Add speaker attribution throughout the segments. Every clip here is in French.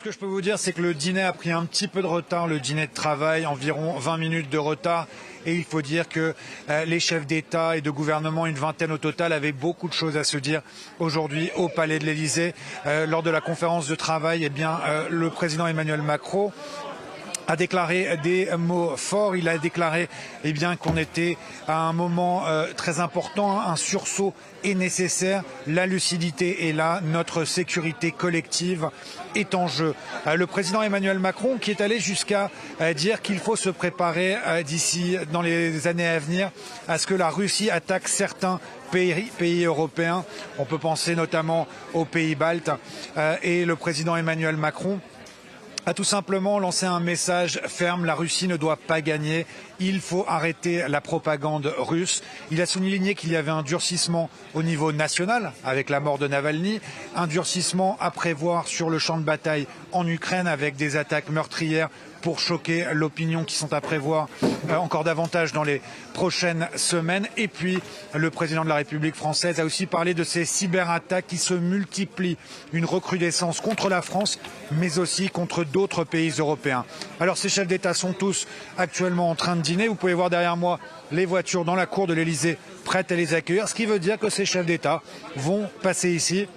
Speaker 1: Ce que je peux vous dire, c'est que le dîner a pris un petit peu de retard, le dîner de travail, environ 20 minutes de retard. Et il faut dire que les chefs d'État et de gouvernement, une vingtaine au total, avaient beaucoup de choses à se dire aujourd'hui au Palais de l'Élysée. Lors de la conférence de travail, le président Emmanuel Macron a déclaré des mots forts. Il a déclaré qu'on était à un moment très important, un sursaut est nécessaire, la lucidité est là, notre sécurité collective est en jeu. Le président Emmanuel Macron qui est allé jusqu'à dire qu'il faut se préparer d'ici, dans les années à venir, à ce que la Russie attaque certains pays européens. On peut penser notamment aux pays baltes. Et le président Emmanuel Macron a tout simplement lancé un message ferme, la Russie ne doit pas gagner, il faut arrêter la propagande russe. Il a souligné qu'il y avait un durcissement au niveau national avec la mort de Navalny, un durcissement à prévoir sur le champ de bataille en Ukraine avec des attaques meurtrières pour choquer l'opinion qui sont à prévoir encore davantage dans les prochaines semaines. Et puis, le président de la République française a aussi parlé de ces cyberattaques qui se multiplient, une recrudescence contre la France, mais aussi contre d'autres pays européens. Alors, ces chefs d'État sont tous actuellement en train de dîner. Vous pouvez voir derrière moi les voitures dans la cour de l'Élysée prêtes à les accueillir, ce qui veut dire que ces chefs d'État vont passer ici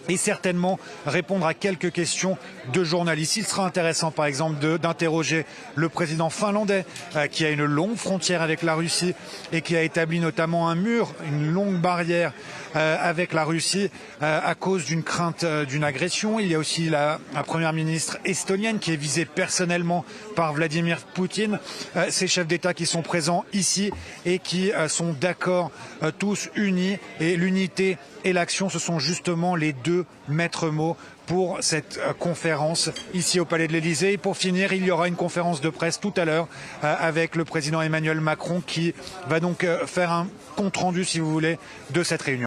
Speaker 1: et certainement répondre à quelques questions de journalistes. Il sera intéressant par exemple d'interroger le président finlandais qui a une longue frontière avec la Russie et qui a établi notamment un mur, une longue barrière avec la Russie à cause d'une crainte d'une agression. Il y a aussi la première ministre estonienne qui est visée personnellement par Vladimir Poutine. Ces chefs d'État qui sont présents ici et qui sont d'accord, tous unis, et l'unité et l'action, ce sont justement les deux maîtres mots pour cette conférence ici au Palais de l'Élysée. Et pour finir, il y aura une conférence de presse tout à l'heure avec le président Emmanuel Macron qui va donc faire un compte-rendu, si vous voulez, de cette réunion.